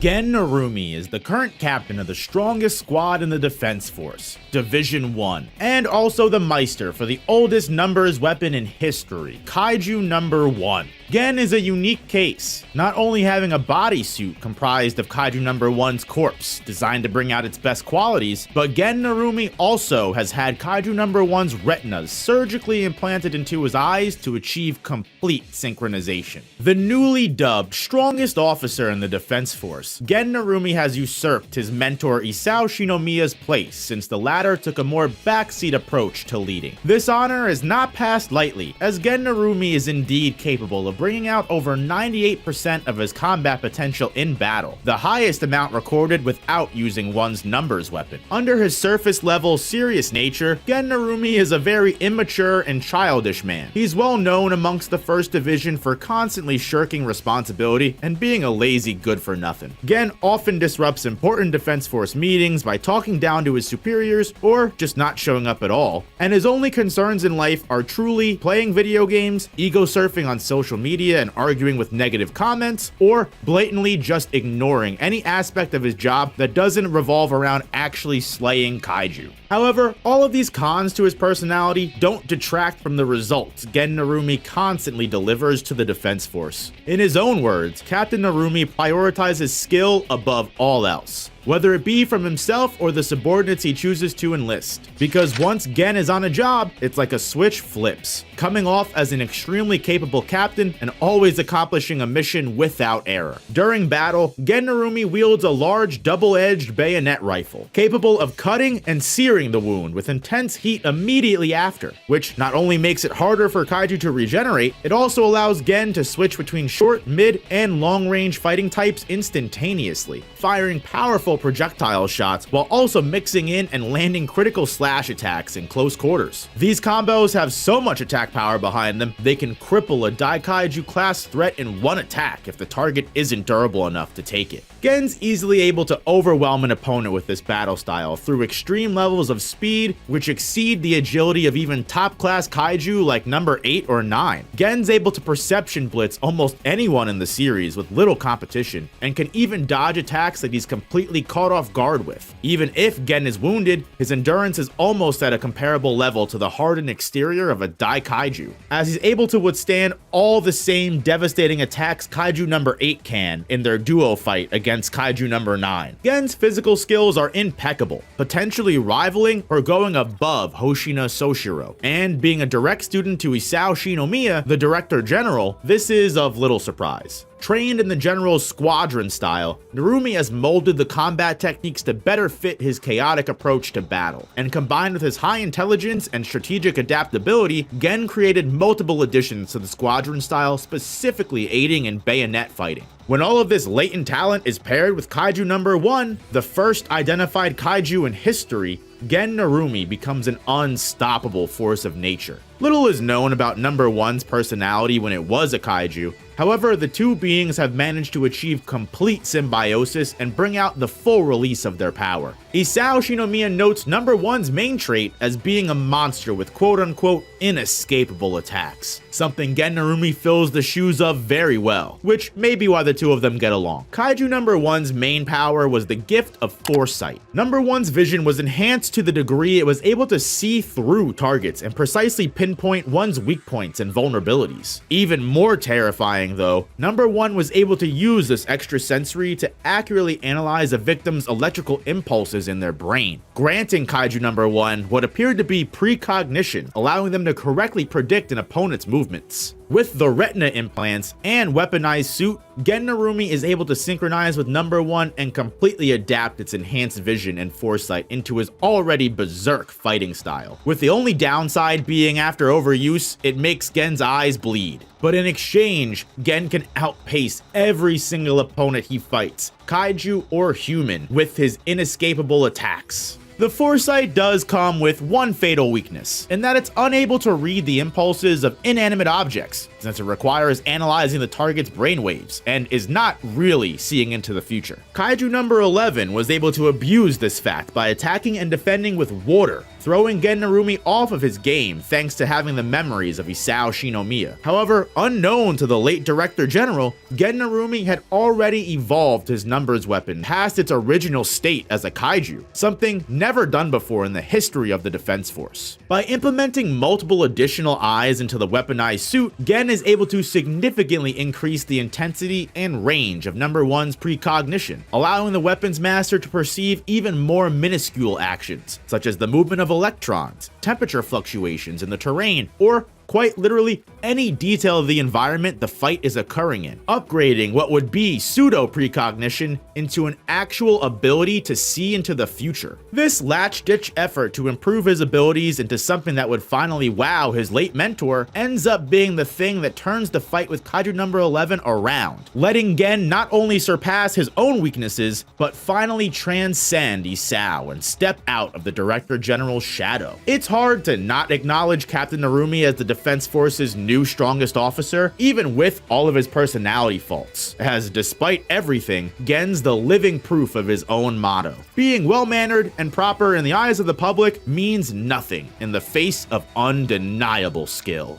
Gen Narumi is the current captain of the strongest squad in the Defense Force, Division 1, and also the Meister for the oldest numbers weapon in history, Kaiju Number 1. Gen is a unique case, not only having a bodysuit comprised of Kaiju Number 1's corpse, designed to bring out its best qualities, but Gen Narumi also has had Kaiju Number 1's retinas surgically implanted into his eyes to achieve complete synchronization. The newly dubbed strongest officer in the Defense Force, Gen Narumi has usurped his mentor Isao Shinomiya's place since the latter took a more backseat approach to leading. This honor is not passed lightly, as Gen Narumi is indeed capable of bringing out over 98% of his combat potential in battle, the highest amount recorded without using one's numbers weapon. Under his surface level serious nature, Gen Narumi is a very immature and childish man. He's well known amongst the First Division for constantly shirking responsibility and being a lazy good for nothing. Gen often disrupts important Defense Force meetings by talking down to his superiors or just not showing up at all, and his only concerns in life are truly playing video games, ego surfing on social media and arguing with negative comments, or blatantly just ignoring any aspect of his job that doesn't revolve around actually slaying kaiju. However, all of these cons to his personality don't detract from the results Gen Narumi constantly delivers to the Defense Force. In his own words, Captain Narumi prioritizes skill above all else, whether it be from himself or the subordinates he chooses to enlist. Because once Gen is on a job, it's like a switch flips, coming off as an extremely capable captain and always accomplishing a mission without error. During battle, Gen Narumi wields a large double-edged bayonet rifle, capable of cutting and searing the wound with intense heat immediately after, which not only makes it harder for kaiju to regenerate, it also allows Gen to switch between short, mid, and long-range fighting types instantaneously, firing powerful projectile shots while also mixing in and landing critical slash attacks in close quarters. These combos have so much attack power behind them, they can cripple a Daikaiju class threat in one attack if the target isn't durable enough to take it. Gen's easily able to overwhelm an opponent with this battle style through extreme levels of speed, which exceed the agility of even top-class kaiju like number 8 or 9. Gen's able to perception blitz almost anyone in the series with little competition, and can even dodge attacks that he's completely caught off guard with. Even if Gen is wounded, his endurance is almost at a comparable level to the hardened exterior of a Daikaiju, as he's able to withstand all the same devastating attacks Kaiju Number 8 can in their duo fight against Kaiju Number 9. Gen's physical skills are impeccable, potentially rivaling or going above Hoshina Soshiro, and being a direct student to Isao Shinomiya, the Director General, this is of little surprise. Trained in the General's squadron style, Narumi has molded the combat techniques to better fit his chaotic approach to battle, and combined with his high intelligence and strategic adaptability, Gen created multiple additions to the squadron style specifically aiding in bayonet fighting. When all of this latent talent is paired with Kaiju Number 1, the first identified kaiju in history, Gen Narumi becomes an unstoppable force of nature. Little is known about Number 1's personality when it was a kaiju. However, the two beings have managed to achieve complete symbiosis and bring out the full release of their power. Isao Shinomiya notes Number 1's main trait as being a monster with quote-unquote inescapable attacks, something Gen Narumi fills the shoes of very well, which may be why the two of them get along. Kaiju Number 1's main power was the gift of foresight. Number 1's vision was enhanced to the degree it was able to see through targets and precisely pinpoint one's weak points and vulnerabilities. Even more terrifying though, Number 1 was able to use this extra sensory to accurately analyze a victim's electrical impulses in their brain, granting Kaiju Number 1 what appeared to be precognition, allowing them to correctly predict an opponent's movements. With the retina implants and weaponized suit, Gen Narumi is able to synchronize with Number 1 and completely adapt its enhanced vision and foresight into his already berserk fighting style, with the only downside being after overuse, it makes Gen's eyes bleed. But in exchange, Gen can outpace every single opponent he fights, kaiju or human, with his inescapable attacks. The foresight does come with one fatal weakness, in that it's unable to read the impulses of inanimate objects, since it requires analyzing the target's brainwaves, and is not really seeing into the future. Kaiju number 11 was able to abuse this fact by attacking and defending with water, throwing Gen Narumi off of his game thanks to having the memories of Isao Shinomiya. However, unknown to the late Director General, Gen Narumi had already evolved his numbers weapon past its original state as a kaiju, something never done before in the history of the Defense Force. By implementing multiple additional eyes into the weaponized suit, Gen is able to significantly increase the intensity and range of number 1's precognition, allowing the weapon's master to perceive even more minuscule actions, such as the movement of electrons, temperature fluctuations in the terrain, or quite literally any detail of the environment the fight is occurring in, upgrading what would be pseudo-precognition into an actual ability to see into the future. This latch-ditch effort to improve his abilities into something that would finally wow his late mentor ends up being the thing that turns the fight with Kaiju number 11 around, letting Gen not only surpass his own weaknesses, but finally transcend Isao and step out of the Director General's shadow. It's hard to not acknowledge Captain Narumi as the Defense Force's new strongest officer, even with all of his personality faults, as despite everything, Gen's the living proof of his own motto. Being well-mannered and proper in the eyes of the public means nothing in the face of undeniable skill.